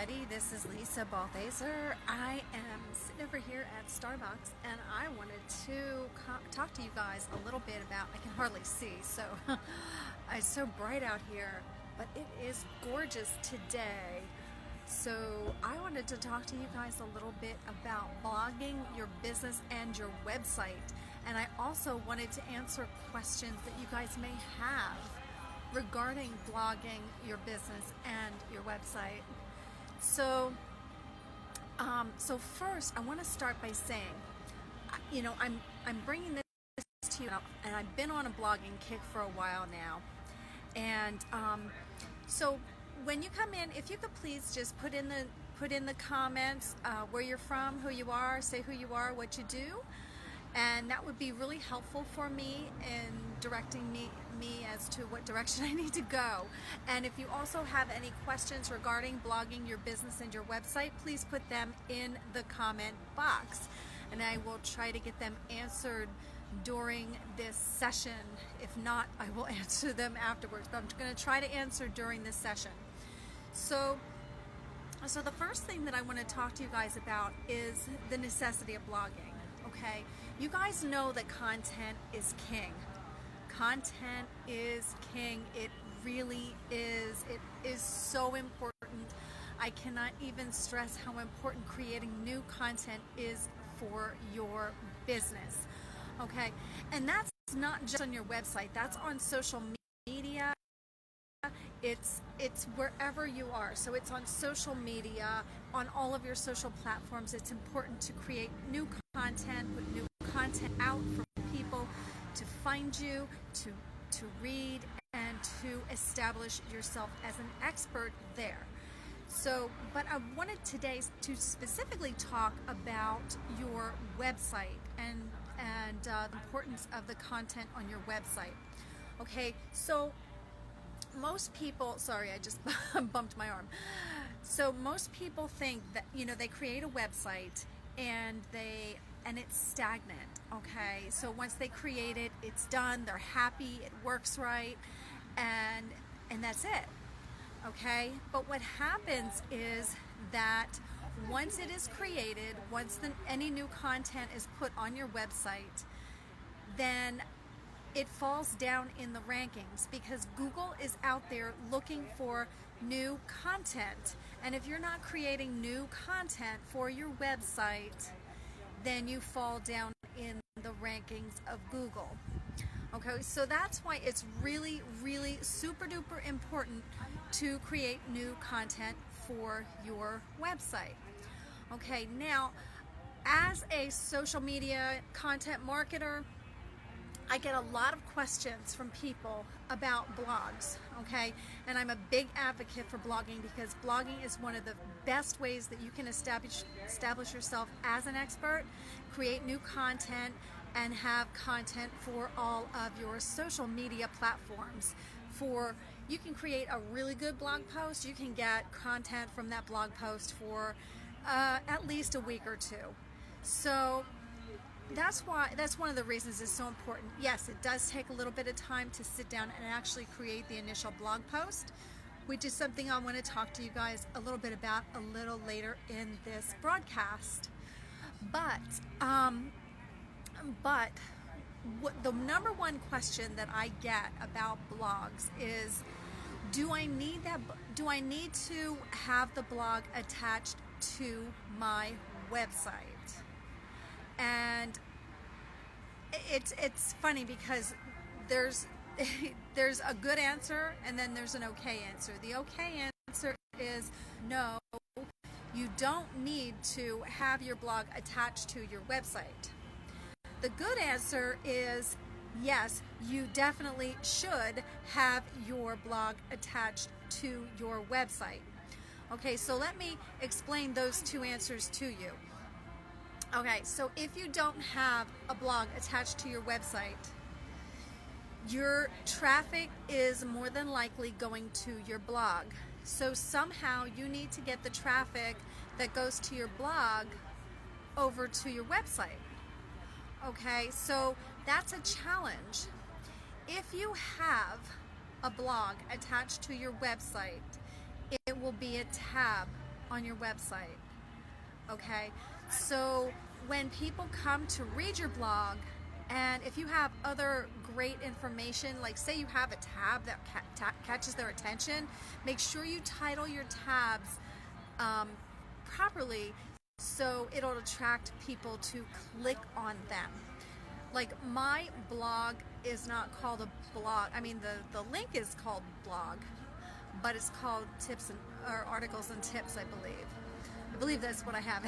everybody. This is Lisa Balthaser. I am sitting over here at Starbucks and I wanted to talk to you guys a little bit about, I can hardly see, so it's so bright out here, but it is gorgeous today. So I wanted to talk to you guys a little bit about blogging your business and your website. And I also wanted to answer questions that you guys may have regarding blogging your business and your website. So first I want to start by saying, I'm bringing this to you, and I've been on a blogging kick for a while now. And so when you come in, if you could please just put in the comments where you're from, who you are, say who you are, what you do. And that would be really helpful for me in directing me as to what direction I need to go. And if you also have any questions regarding blogging your business and your website, please put them in the comment box. And I will try to get them answered during this session. If not, I will answer them afterwards. But I'm going to try to answer during this session. So the first thing that I want to talk to you guys about is the necessity of blogging. Okay, you guys know that content is king. Content is king. It really is. It is so important. I cannot even stress how important creating new content is for your business. Okay, and that's not just on your website. That's on social media. It's wherever you are. So it's on social media, on all of your social platforms. It's important to create new content, put new content out for people to find you, to read, and to establish yourself as an expert there. So, but I wanted today to specifically talk about your website and the importance of the content on your website. Okay, so most people, sorry, I just bumped my arm. So most people think that, they create a website and it's stagnant. Okay, so once they create it, it's done, they're happy, it works right, and that's it. Okay, but what happens is that once it is created, once any new content is put on your website, then it falls down in the rankings because Google is out there looking for new content. And if you're not creating new content for your website, then you fall down in the rankings of Google. Okay, so that's why it's really, really super duper important to create new content for your website. Okay, now, as a social media content marketer, I get a lot of questions from people about blogs, okay? And I'm a big advocate for blogging because blogging is one of the best ways that you can establish yourself as an expert, create new content, and have content for all of your social media platforms. You can create a really good blog post. You can get content from that blog post for at least a week or two. So that's one of the reasons it's so important. Yes, it does take a little bit of time to sit down and actually create the initial blog post, which is something I want to talk to you guys a little bit about a little later in this broadcast. But the number one question that I get about blogs is, do I need to have the blog attached to my website? And it's funny because there's a good answer and then there's an okay answer. The okay answer is no, you don't need to have your blog attached to your website. The good answer is yes, you definitely should have your blog attached to your website. Okay, so let me explain those two answers to you. Okay, so if you don't have a blog attached to your website, your traffic is more than likely going to your blog. So somehow you need to get the traffic that goes to your blog over to your website. Okay, so that's a challenge. If you have a blog attached to your website, it will be a tab on your website. Okay, so when people come to read your blog, and if you have other great information, like say you have a tab that catches their attention, make sure you title your tabs properly so it'll attract people to click on them. Like my blog is not called a blog. I mean, the link is called blog, but it's called tips or articles and tips, I believe. I believe that's what I have.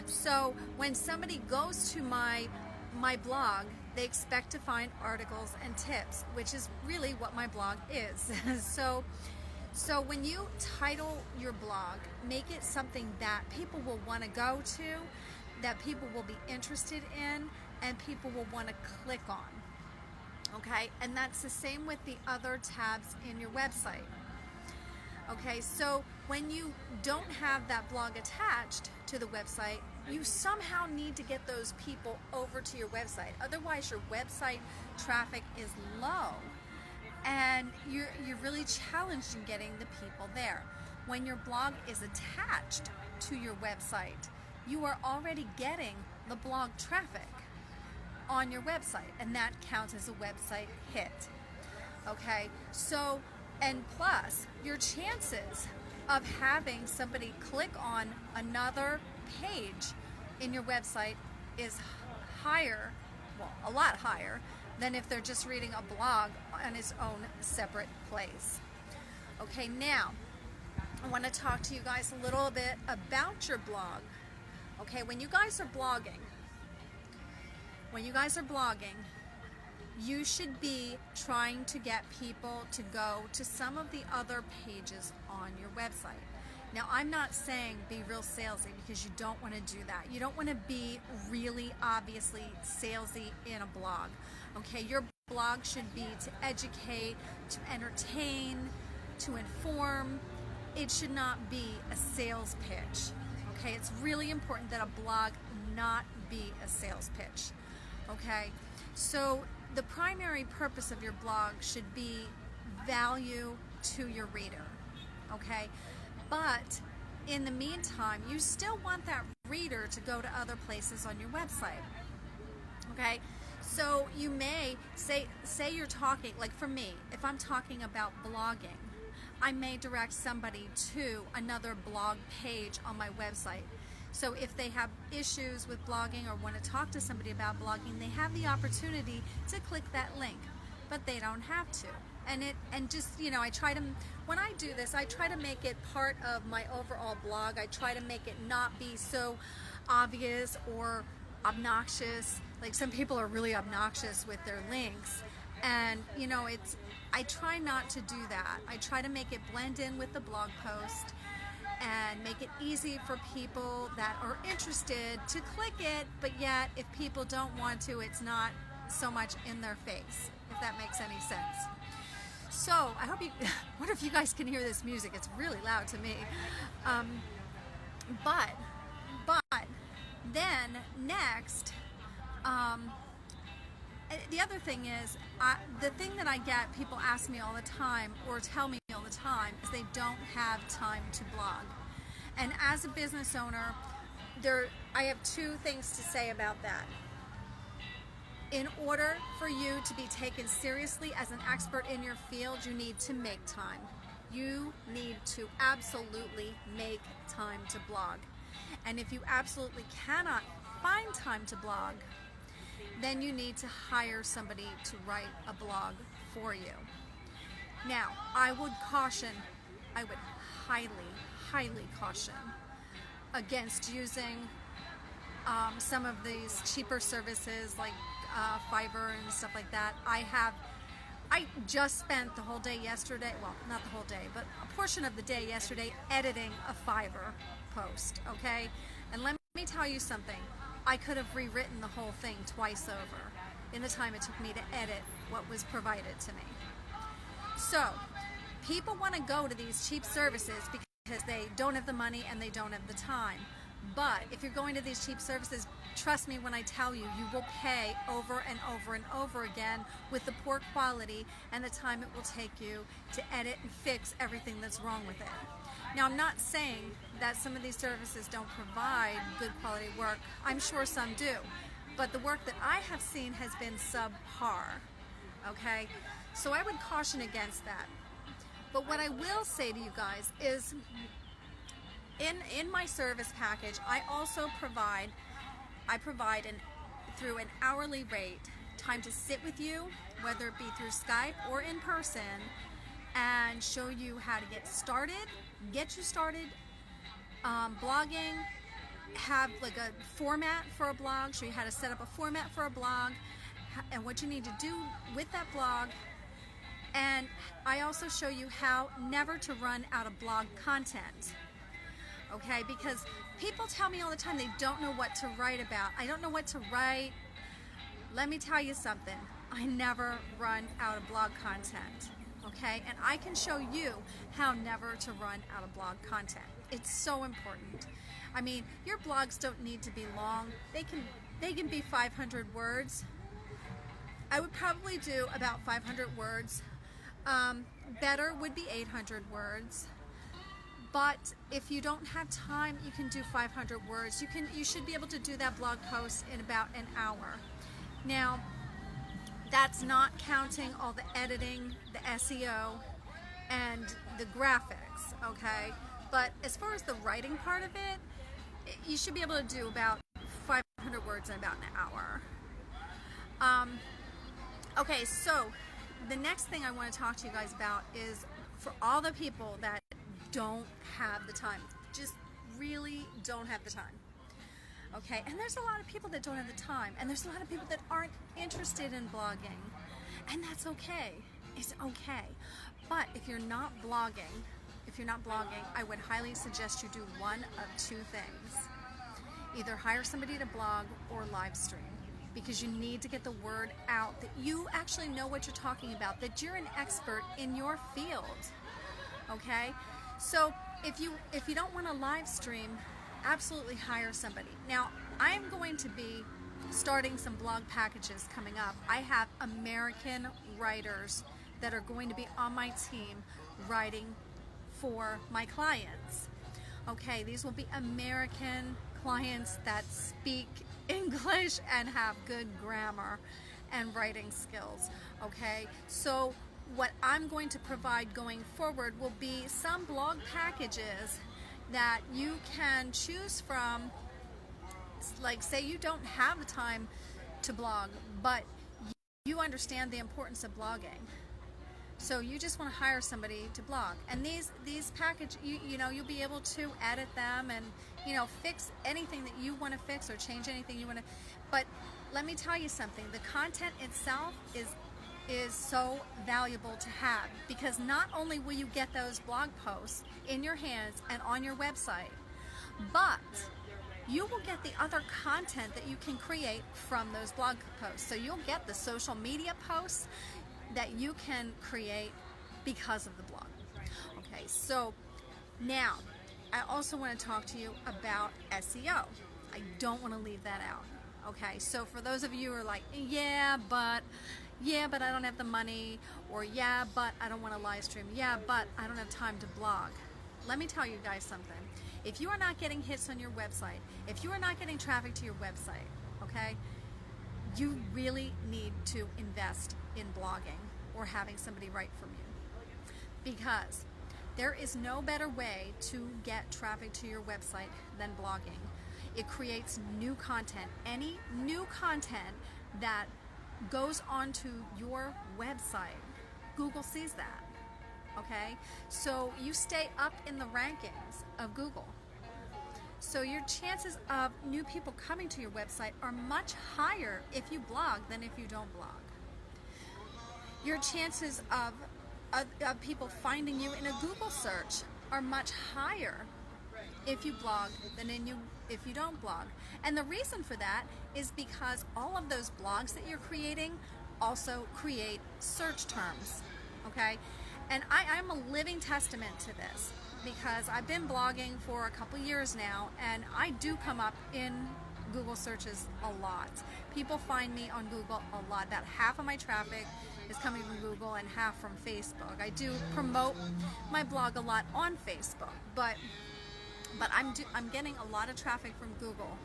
So when somebody goes to my blog, they expect to find articles and tips, which is really what my blog is. So when you title your blog, make it something that people will want to go to, that people will be interested in, and people will want to click on. Okay, and that's the same with the other tabs in your website. Okay, so when you don't have that blog attached to the website, you somehow need to get those people over to your website. Otherwise, your website traffic is low, and you're really challenged in getting the people there. When your blog is attached to your website, you are already getting the blog traffic on your website, and that counts as a website hit. Okay, so, and plus, your chances of having somebody click on another page in your website is higher, well, a lot higher, than if they're just reading a blog on its own separate place. Okay, now, I want to talk to you guys a little bit about your blog. Okay, when you guys are blogging, you should be trying to get people to go to some of the other pages on your website. Now, I'm not saying be real salesy, because you don't want to do that. You don't want to be really obviously salesy in a blog. Okay, your blog should be to educate, to entertain, to inform. It should not be a sales pitch. Okay, it's really important that a blog not be a sales pitch. Okay, so the primary purpose of your blog should be value to your reader. Okay, but in the meantime, you still want that reader to go to other places on your website. Okay, so you may say you're talking, like for me, if I'm talking about blogging, I may direct somebody to another blog page on my website. So if they have issues with blogging or want to talk to somebody about blogging, they have the opportunity to click that link, but they don't have to. And just, you know, when I do this, I try to make it part of my overall blog. I try to make it not be so obvious or obnoxious. Like some people are really obnoxious with their links. And, you know, I try not to do that. I try to make it blend in with the blog post and make it easy for people that are interested to click it, but yet if people don't want to, it's not so much in their face, if that makes any sense. So I wonder if you guys can hear this music. It's really loud to me. But then next, the other thing is, the thing that I get, people ask me all the time or tell me all the time, is they don't have time to blog. And as a business owner, I have two things to say about that. In order for you to be taken seriously as an expert in your field, you need to make time. You need to absolutely make time to blog. And if you absolutely cannot find time to blog, then you need to hire somebody to write a blog for you. Now, I would highly, highly caution against using some of these cheaper services like Fiverr and stuff like that. I just spent the whole day yesterday, well, not the whole day, but a portion of the day yesterday editing a Fiverr post, okay? And let me tell you something. I could have rewritten the whole thing twice over in the time it took me to edit what was provided to me. So, people want to go to these cheap services because they don't have the money and they don't have the time. But if you're going to these cheap services, trust me when I tell you, you will pay over and over and over again with the poor quality and the time it will take you to edit and fix everything that's wrong with it. Now, I'm not saying that some of these services don't provide good quality work. I'm sure some do. But the work that I have seen has been subpar. Okay? So I would caution against that. But what I will say to you guys is in my service package, I also provide through an hourly rate time to sit with you, whether it be through Skype or in person, and show you how to get you started blogging, have like a format for a blog, show you how to set up a format for a blog, and what you need to do with that blog. And I also show you how never to run out of blog content. Okay, because people tell me all the time they don't know what to write about. I don't know what to write. Let me tell you something. I never run out of blog content. Okay, and I can show you how never to run out of blog content. It's so important. I mean, your blogs don't need to be long. They can be 500 words. I would probably do about 500 words. Better would be 800 words. But if you don't have time, you can do 500 words. You should be able to do that blog post in about an hour. Now, that's not counting all the editing, the SEO, and the graphics, okay? But as far as the writing part of it, you should be able to do about 500 words in about an hour. Okay, so the next thing I want to talk to you guys about is for all the people that don't have the time, just really don't have the time. Okay, and there's a lot of people that don't have the time, and there's a lot of people that aren't interested in blogging, and that's okay. It's okay. But if you're not blogging, I would highly suggest you do one of two things. Either hire somebody to blog or live stream, because you need to get the word out that you actually know what you're talking about, that you're an expert in your field. Okay? So if you don't want to live stream, absolutely hire somebody. Now, I'm going to be starting some blog packages coming up. I have American writers that are going to be on my team writing for my clients. Okay, these will be American clients that speak English and have good grammar and writing skills. Okay, so what I'm going to provide going forward will be some blog packages that you can choose from. Like, say you don't have the time to blog, but you understand the importance of blogging, so you just want to hire somebody to blog, and these package, you'll be able to edit them and fix anything that you want to fix or change anything you want to. But let me tell you something, the content itself is so valuable to have, because not only will you get those blog posts in your hands and on your website, but you will get the other content that you can create from those blog posts. So you'll get the social media posts that you can create because of the blog. Okay, so now I also want to talk to you about SEO. I don't want to leave that out. Okay, so for those of you who are like, yeah, but I don't have the money, or yeah, but I don't want to live stream, yeah, but I don't have time to blog. Let me tell you guys something. If you are not getting hits on your website, if you are not getting traffic to your website, okay, you really need to invest in blogging or having somebody write from you, because there is no better way to get traffic to your website than blogging. It creates new content. Any new content that goes onto your website, Google sees that. Okay, so you stay up in the rankings of Google. So your chances of new people coming to your website are much higher if you blog than if you don't blog. Your chances of people finding you in a Google search are much higher if you blog than if you don't blog. And the reason for that is because all of those blogs that you're creating also create search terms. Okay? And I'm a living testament to this, because I've been blogging for a couple years now, and I do come up in Google searches a lot. People find me on Google a lot. About half of my traffic is coming from Google and half from Facebook. I do promote my blog a lot on Facebook, but I'm getting a lot of traffic from Google,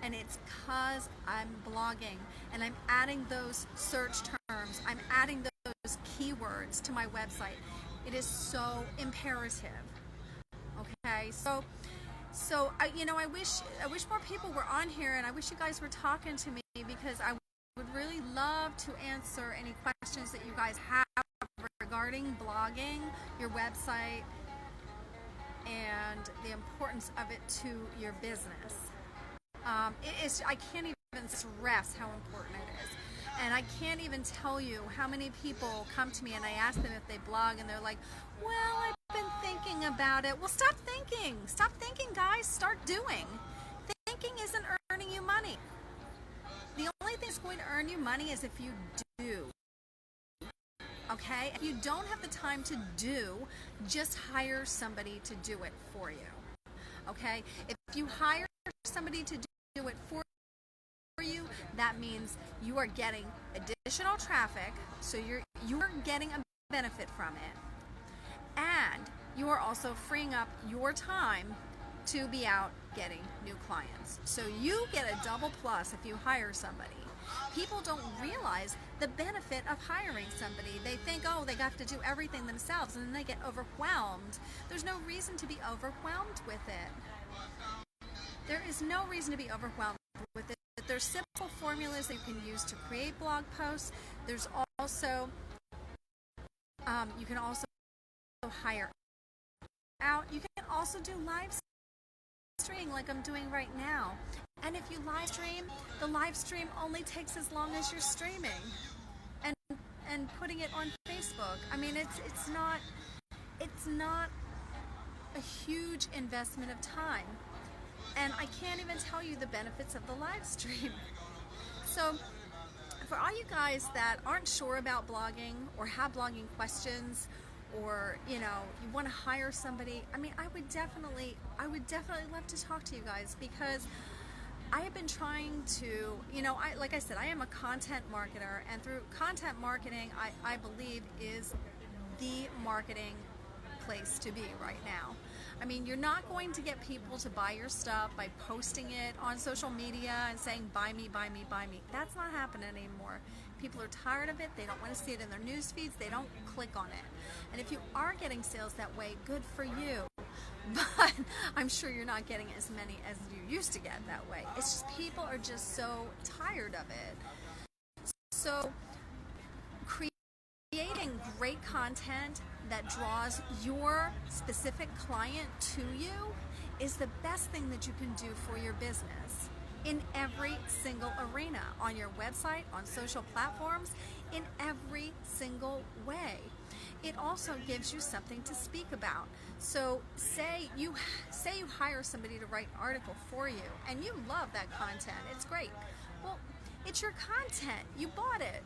and it's because I'm blogging and I'm adding those search terms, I'm adding those keywords to my website. It is so imperative. Okay, so I wish more people were on here, and I wish you guys were talking to me, because I would really love to answer any questions that you guys have regarding blogging, your website, and the importance of it to your business. I can't even stress how important it is. And I can't even tell you how many people come to me and I ask them if they blog, and they're like, well, I've been thinking about it. Well, stop thinking. Stop thinking, guys. Start doing. Thinking isn't earning you money. The only thing that's going to earn you money is if you do. Okay? If you don't have the time to do, just hire somebody to do it for you. Okay? If you hire somebody to do it for you, that means you are getting additional traffic, so you're getting a benefit from it, and you are also freeing up your time to be out getting new clients. So you get a double plus if you hire somebody. People don't realize the benefit of hiring somebody. They think, oh, they have to do everything themselves, and then they get overwhelmed. There's no reason to be overwhelmed with it. There is no reason to be overwhelmed with it. There's simple formulas that you can use to create blog posts. There's also, you can also hire out. You can also do live streaming like I'm doing right now. And if you live stream, the live stream only takes as long as you're streaming and putting it on Facebook. I mean, it's not a huge investment of time. And I can't even tell you the benefits of the live stream. So for all you guys that aren't sure about blogging or have blogging questions, or you want to hire somebody, I mean, I would definitely love to talk to you guys, because I have been trying to, like I said, I am a content marketer, and through content marketing, I believe is the marketing place to be right now. I mean, you're not going to get people to buy your stuff by posting it on social media and saying, buy me, buy me, buy me. That's not happening anymore. People are tired of it. They don't want to see it in their news feeds. They don't click on it. And if you are getting sales that way, good for you. But I'm sure you're not getting as many as you used to get that way. It's just people are just so tired of it. So creating great content that draws your specific client to you is the best thing that you can do for your business in every single arena, on your website, on social platforms, in every single way. It also gives you something to speak about. So say you hire somebody to write an article for you, and you love that content. It's great. Well, it's your content. You bought it.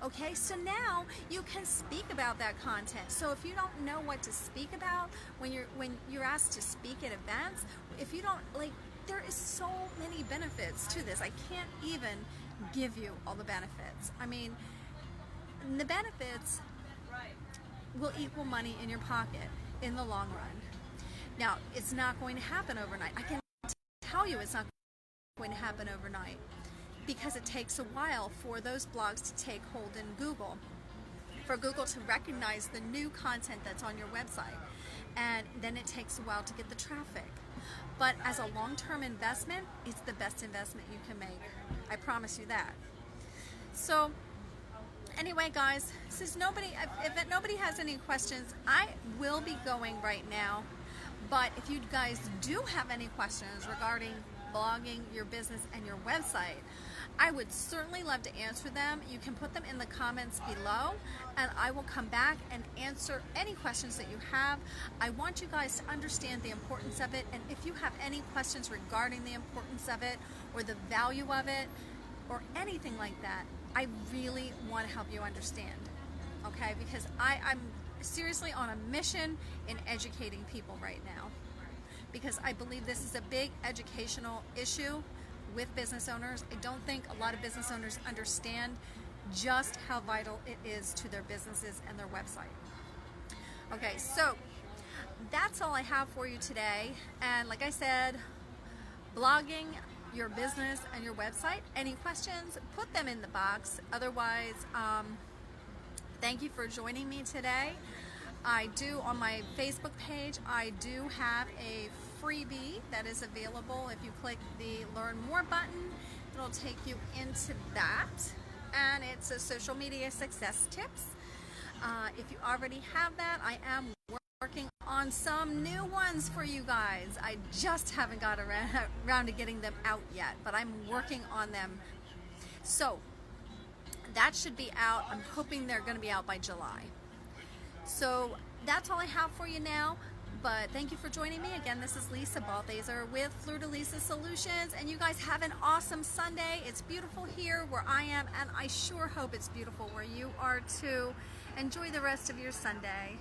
Okay, so now you can speak about that content. So if you don't know what to speak about when you're asked to speak at events, if you don't, there is so many benefits to this. I can't even give you all the benefits. I mean, the benefits will equal money in your pocket in the long run. Now, it's not going to happen overnight. I can tell you it's not going to happen overnight, because it takes a while for those blogs to take hold in Google, for Google to recognize the new content that's on your website, and then it takes a while to get the traffic. But as a long-term investment, it's the best investment you can make. I promise you that. So anyway, guys, since if nobody has any questions, I will be going right now. But if you guys do have any questions regarding blogging, your business, and your website, I would certainly love to answer them. You can put them in the comments below, and I will come back and answer any questions that you have. I want you guys to understand the importance of it, and if you have any questions regarding the importance of it, or the value of it, or anything like that, I really want to help you understand, okay? Because I'm seriously on a mission in educating people right now, because I believe this is a big educational issue with business owners. I don't think a lot of business owners understand just how vital it is to their businesses and their website. Okay, so that's all I have for you today. And like I said, blogging your business and your website. Any questions, put them in the box. Otherwise, thank you for joining me today. I do, on my Facebook page, I do have a freebie that is available. If you click the Learn More button, it'll take you into that. And it's a social media success tips. If you already have that, I am working on some new ones for you guys. I just haven't got around to getting them out yet, but I'm working on them. So that should be out. I'm hoping they're going to be out by July. So that's all I have for you now. But thank you for joining me. Again, this is Lisa Balthaser with Fleur de Lisa Solutions. And you guys have an awesome Sunday. It's beautiful here where I am, and I sure hope it's beautiful where you are too. Enjoy the rest of your Sunday.